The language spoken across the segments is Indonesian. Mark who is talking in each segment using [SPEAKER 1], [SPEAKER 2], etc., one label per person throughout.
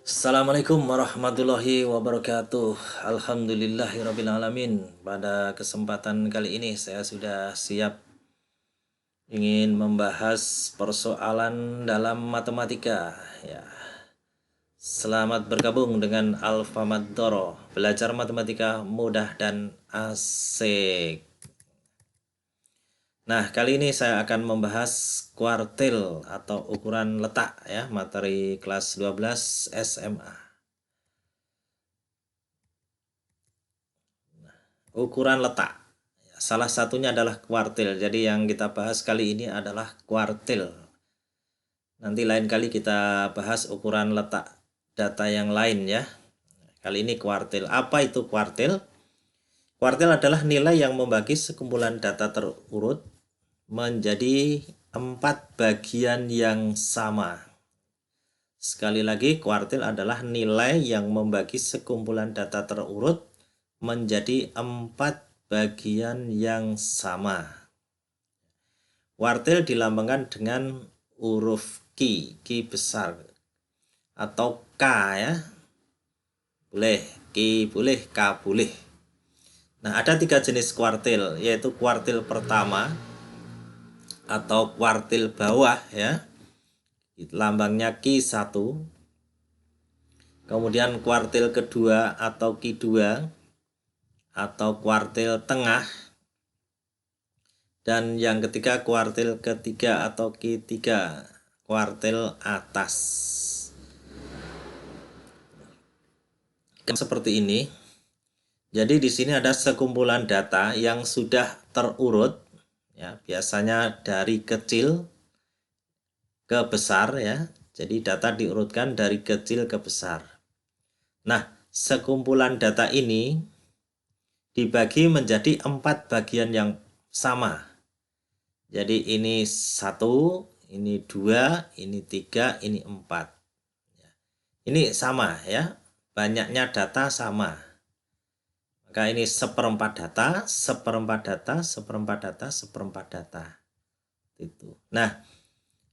[SPEAKER 1] Assalamualaikum warahmatullahi wabarakatuh. Alhamdulillahirrabbilalamin. Pada kesempatan kali ini saya sudah siap ingin membahas persoalan dalam matematika ya. Selamat bergabung dengan Alfamart Doro. Belajar matematika mudah dan asik. Nah, kali ini saya akan membahas kuartil atau ukuran letak ya, materi kelas 12 SMA. Ukuran letak. Salah satunya adalah kuartil. Jadi yang kita bahas kali ini adalah kuartil. Nanti lain kali kita bahas ukuran letak data yang lain ya. Kali ini kuartil. Apa itu kuartil? Kuartil adalah nilai yang membagi sekumpulan data terurut menjadi 4 bagian yang sama. Sekali lagi, kuartil adalah nilai yang membagi sekumpulan data terurut menjadi 4 bagian yang sama. Kuartil dilambangkan dengan huruf Q besar atau K ya. Boleh, Q boleh, K boleh. Nah, ada 3 jenis kuartil, yaitu kuartil pertama atau kuartil bawah ya. Lambangnya Q1. Kemudian kuartil kedua atau Q2 atau kuartil tengah. Dan yang ketiga kuartil ketiga atau Q3, kuartil atas. Seperti ini. Jadi di sini ada sekumpulan data yang sudah terurut ya, biasanya dari kecil ke besar ya. Jadi data diurutkan dari kecil ke besar. Nah, sekumpulan data ini dibagi menjadi 4 bagian yang sama. Jadi ini 1, ini 2, ini 3, ini 4. Ini sama ya, banyaknya data sama. Maka ini seperempat data, seperempat data, seperempat data, seperempat data. Itu. Nah,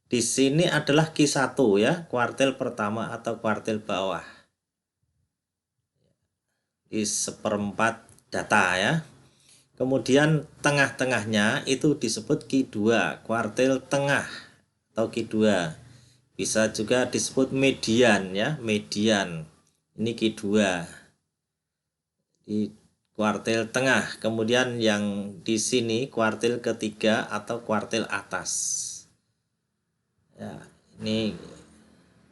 [SPEAKER 1] di sini adalah Q1 ya, kuartil pertama atau kuartil bawah. Di seperempat data ya. Kemudian tengah-tengahnya itu disebut Q2, kuartil tengah atau Q2. Bisa juga disebut median ya, median. Ini Q2. Di kuartil tengah. Kemudian yang di sini kuartil ketiga atau kuartil atas. Ya, ini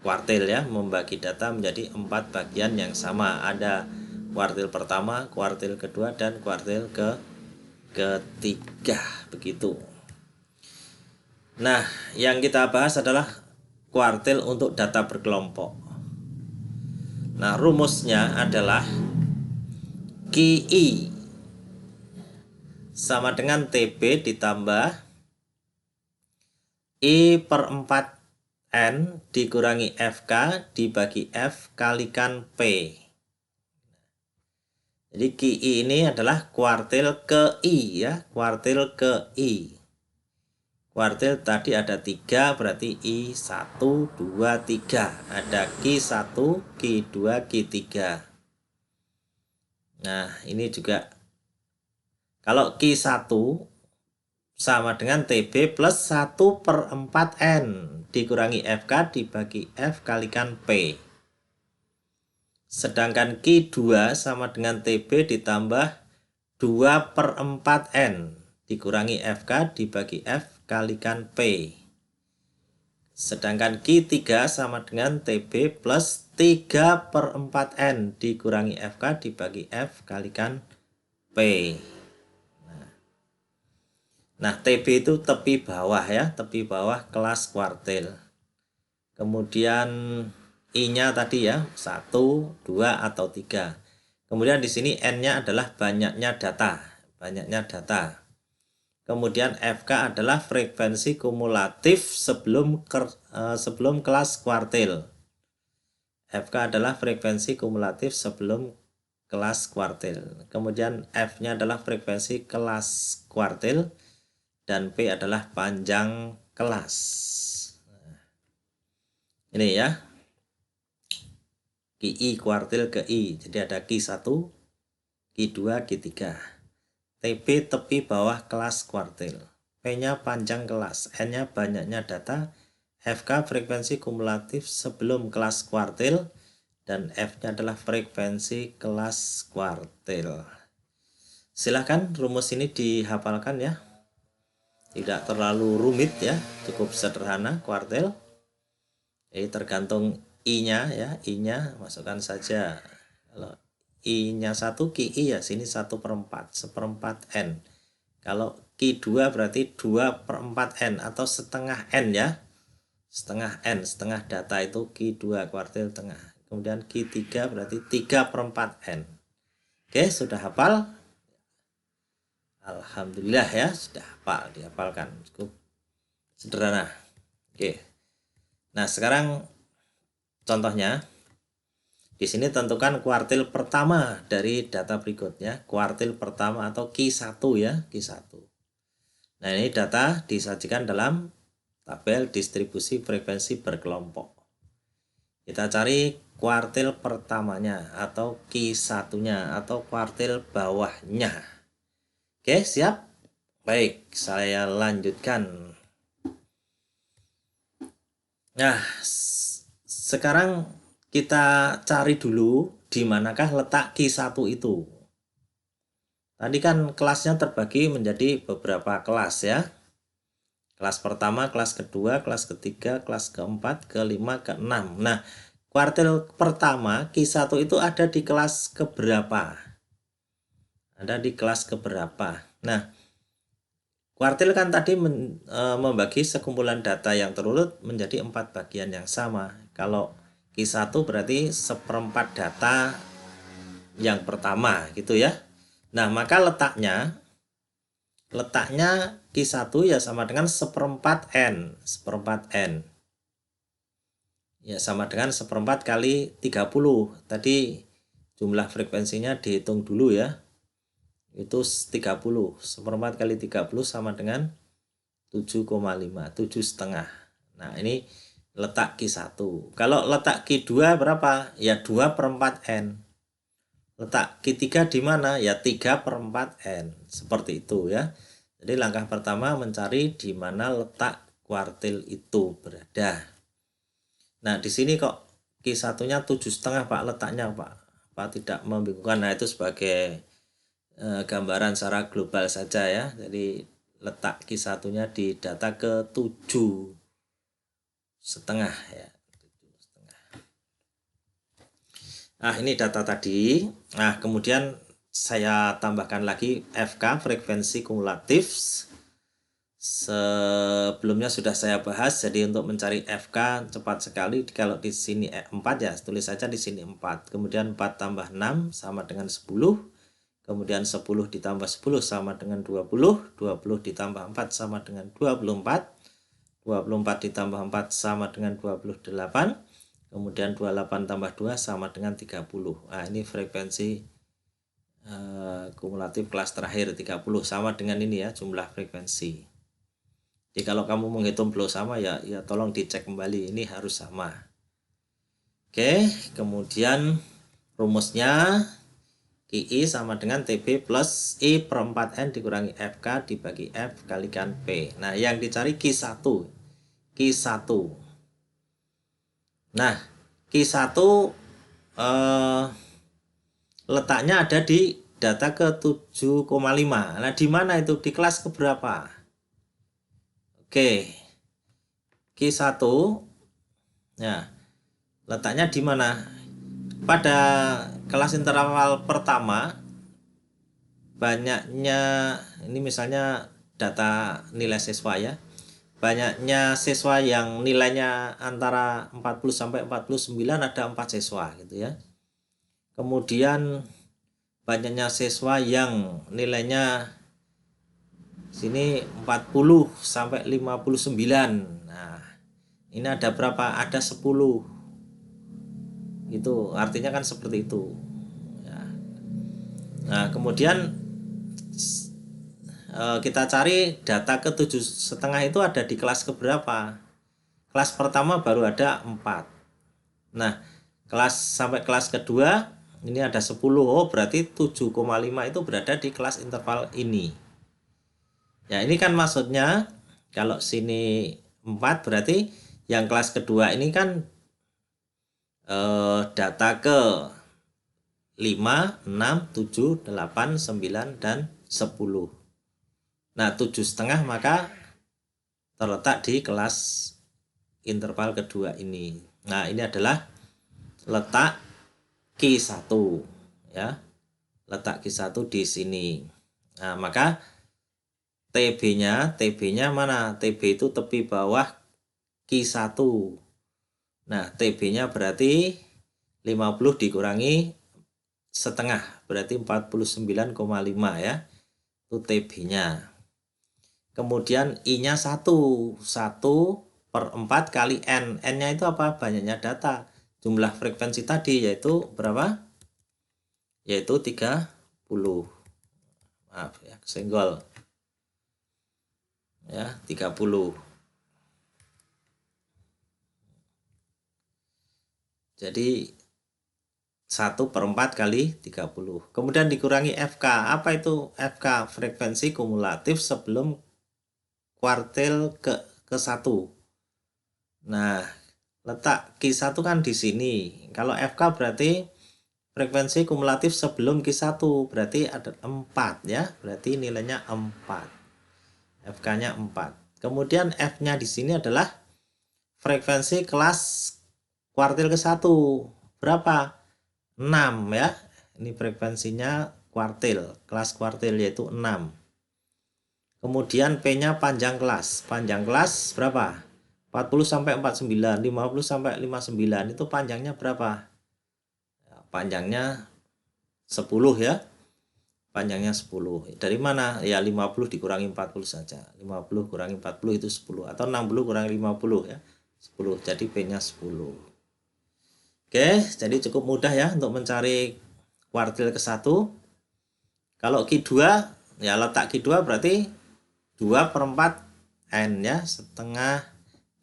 [SPEAKER 1] kuartil ya, membagi data menjadi 4 bagian yang sama. Ada kuartil pertama, kuartil kedua, dan kuartil ketiga. Begitu. Nah, yang kita bahas adalah kuartil untuk data berkelompok. Nah, rumusnya adalah QI sama dengan TB ditambah I per 4N dikurangi FK dibagi F kalikan P. Jadi QI ini adalah kuartil ke I ya, kuartil ke I. Kuartil tadi ada 3, berarti I1, 2, 3. Ada Q1, Q2, Q3. Nah, ini juga kalau Q1 sama dengan TB plus 1 per 4N dikurangi FK dibagi F kalikan P. Sedangkan Q2 sama dengan TB ditambah 2 per 4N dikurangi FK dibagi F kalikan P. Sedangkan Q3 sama dengan TB plus 3 per 4N dikurangi FK dibagi F kalikan P. Nah, TB itu tepi bawah ya, tepi bawah kelas kuartil. Kemudian I-nya tadi ya, 1, 2, atau 3. Kemudian di sini N-nya adalah banyaknya data, banyaknya data. Kemudian FK adalah frekuensi kumulatif sebelum kelas kuartil. FK adalah frekuensi kumulatif sebelum kelas kuartil. Kemudian F-nya adalah frekuensi kelas kuartil. Dan P adalah panjang kelas. Ini ya. QI kuartil ke I. Jadi ada Q1, Q2, Q3. TP tepi bawah kelas kuartil. P-nya panjang kelas, N-nya banyaknya data, FK frekuensi kumulatif sebelum kelas kuartil, dan F-nya adalah frekuensi kelas kuartil. Silahkan rumus ini dihafalkan ya. Tidak terlalu rumit ya, cukup sederhana kuartil. Jadi tergantung I-nya ya, I-nya masukkan saja. Kalau I-nya 1, QI ya sini 1/4, 1/4 N. Kalau Q2 berarti 2/4 N atau setengah N ya. Setengah N, setengah data itu Q2 kuartil tengah. Kemudian Q3 berarti 3/4 N. Oke, sudah hafal? Alhamdulillah ya, sudah hafal, dihafalkan. Cukup sederhana. Oke. Nah, sekarang contohnya di sini tentukan kuartil pertama dari data berikutnya, kuartil pertama atau Q1 ya, Q1. Nah, ini data disajikan dalam tabel distribusi frekuensi berkelompok. Kita cari kuartil pertamanya atau Q1-nya atau kuartil bawahnya. Oke, siap? Baik, saya lanjutkan. Nah, sekarang kita cari dulu di manakah letak Q1 itu. Tadi kan kelasnya terbagi menjadi beberapa kelas ya. Kelas pertama, kelas kedua, kelas ketiga, kelas keempat, kelima, keenam. Nah, kuartil pertama Q1 itu ada di kelas keberapa? Ada di kelas keberapa? Nah, kuartil kan tadi membagi sekumpulan data yang terurut menjadi 4 bagian yang sama. Kalau Q1 berarti 1/4 data yang pertama gitu ya. Nah, maka letaknya Q1 ya sama dengan 1/4 N. 1/4 N. Ya sama dengan 1/4 kali 30. Tadi jumlah frekuensinya dihitung dulu ya. Itu 30. 1/4 kali 30 sama dengan 7,5. 7,5. Nah, ini letak Q1. Kalau letak Q2 berapa? Ya 2/4 N. Letak Q3 di mana? Ya 3/4 N. Seperti itu ya. Jadi langkah pertama mencari di mana letak kuartil itu berada. Nah, di sini kok Q1-nya 7,5 Pak letaknya Pak. Pak tidak membingungkan. Nah, itu sebagai gambaran secara global saja ya. Jadi letak Q1-nya di data ke 7,5 ya. 7,5. Nah, ini data tadi. Nah, kemudian saya tambahkan lagi FK frekuensi kumulatif. Sebelumnya sudah saya bahas, jadi untuk mencari FK cepat sekali. Kalau di sini 4 ya, tulis saja di sini 4. Kemudian 4 tambah 6 sama dengan 10. Kemudian 10 ditambah 10 sama dengan 20. 20 ditambah 4 sama dengan 24. 24 ditambah 4 sama dengan 28. Kemudian 28 tambah 2 sama dengan 30. Nah, ini frekuensi kumulatif kelas terakhir 30 sama dengan ini ya, jumlah frekuensi. Jadi kalau kamu menghitung belum sama ya tolong dicek kembali, ini harus sama. Oke, kemudian rumusnya QI sama dengan TB plus I/4N dikurangi FK dibagi F kalikan P. Nah, yang dicari Q1. Q1. Nah, Q1 letaknya ada di data ke 7,5. Nah, di mana itu? Di kelas keberapa? Oke. Q1 ya. Letaknya di mana? Pada kelas interval pertama banyaknya, ini misalnya data nilai siswa ya. Banyaknya siswa yang nilainya antara 40 sampai 49 ada 4 siswa gitu ya. Kemudian banyaknya siswa yang nilainya sini 40 sampai 59. Nah, ini ada berapa? Ada 10. Itu artinya kan seperti itu. Ya. Nah, kemudian kita cari data ke 7,5 itu ada di kelas keberapa? Kelas pertama baru ada 4. Nah, sampai kelas kedua ini ada 10. Oh, berarti 7,5 itu berada di kelas interval ini. Ya, ini kan maksudnya kalau sini 4 berarti yang kelas kedua ini kan data ke 5, 6, 7, 8, 9, dan 10. Nah, 7,5 maka terletak di kelas interval kedua ini. Nah, ini adalah letak Q1 ya. Letak Q1 di sini. Nah, maka TB-nya mana? TB itu tepi bawah Q1. Nah, TB-nya berarti 50 dikurangi setengah, berarti 49,5 ya. Itu TB-nya. Kemudian I-nya 1 per 4 kali N. N-nya itu apa? Banyaknya data. Jumlah frekuensi tadi yaitu berapa? Yaitu 30. Maaf ya, kesenggol. Ya, 30. Jadi 1 per 4 kali 30. Kemudian dikurangi FK. Apa itu FK? Frekuensi kumulatif sebelum kuartil ke-1. Nah, letak Q1 kan di sini. Kalau FK berarti frekuensi kumulatif sebelum Q1, berarti ada 4 ya. Berarti nilainya 4. FK-nya 4. Kemudian F-nya di sini adalah frekuensi kelas kuartil ke-1. Berapa? 6 ya. Ini frekuensinya kuartil, kelas kuartil yaitu 6. Kemudian P-nya panjang kelas. Panjang kelas berapa? 40 sampai 49, 50 sampai 59. Itu panjangnya berapa? Panjangnya 10 ya. Panjangnya 10. Dari mana? Ya 50 dikurangi 40 saja. 50 kurangi 40 itu 10 atau 60 kurangi 50 ya. 10. Jadi P-nya 10. Oke, jadi cukup mudah ya untuk mencari kuartil ke-1. Kalau Q2 ya letak Q2 berarti 2 per 4 N ya, setengah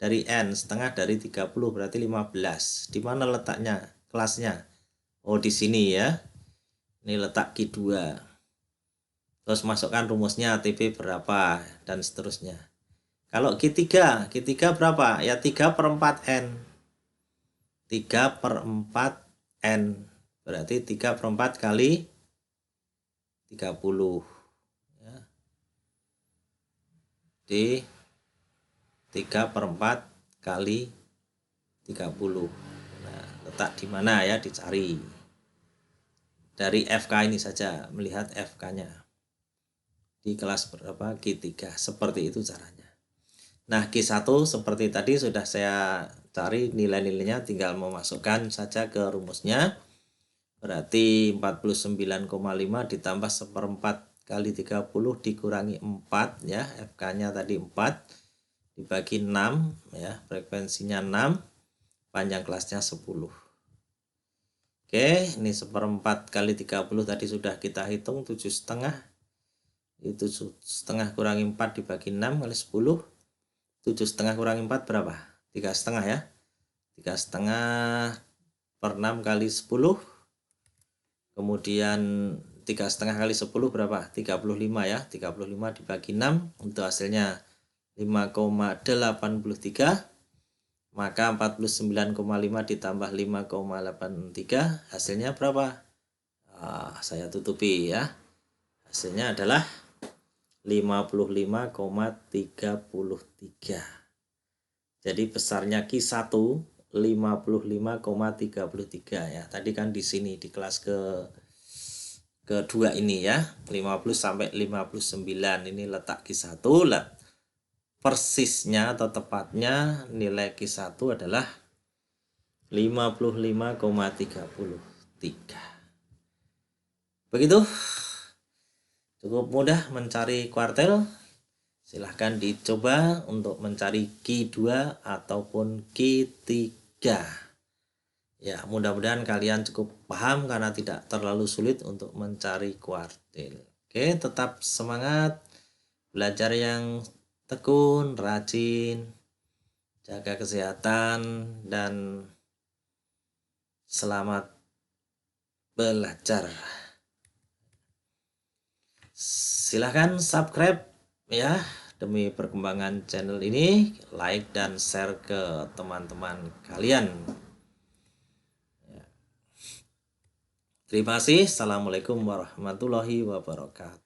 [SPEAKER 1] dari N, setengah dari 30 berarti 15. Di mana letaknya? Kelasnya? Oh, di sini ya. Ini letak Q2. Terus masukkan rumusnya TB berapa dan seterusnya. Kalau Q3 berapa? Ya 3 per 4 N. 3 per 4 N. Berarti 3 per 4 kali 30. Ya. Di 3 per 4 kali 30. Nah, letak di mana ya? Dicari. Dari FK ini saja, melihat FK-nya. Di kelas berapa? Q3. Seperti itu caranya. Nah, Q1 seperti tadi sudah saya cari nilai-nilainya, tinggal memasukkan saja ke rumusnya. Berarti 49,5 ditambah 1/4 kali 30 dikurangi 4 ya. FK-nya tadi 4 dibagi 6 ya, frekuensinya 6, panjang kelasnya 10. Oke, ini 1/4 kali 30 tadi sudah kita hitung 7,5. Itu setengah kurangi 4 dibagi 6 kali 10. 7,5 kurangi 4 berapa? 3,5 ya. 3,5 per 6 kali 10. Kemudian 3,5 kali 10 berapa? 35 ya. 35 dibagi 6 untuk hasilnya 5,83. Maka 49,5 ditambah 5,83 hasilnya berapa? Saya tutupi ya. Hasilnya adalah 55,33. Jadi besarnya Q1 55,33 ya. Tadi kan di sini di kelas kedua ini ya, 50 sampai 59 ini letak Q1. Persisnya atau tepatnya nilai Q1 adalah 55,33. Begitu. Cukup mudah mencari kuartil. Silahkan dicoba untuk mencari Q2 ataupun Q3. Ya, mudah-mudahan kalian cukup paham karena tidak terlalu sulit untuk mencari kuartil. Oke, tetap semangat. Belajar yang tekun, rajin, jaga kesehatan, dan Selamat belajar. Silahkan subscribe ya demi perkembangan channel ini, like dan share ke teman-teman kalian. Terima kasih. Assalamualaikum warahmatullahi wabarakatuh.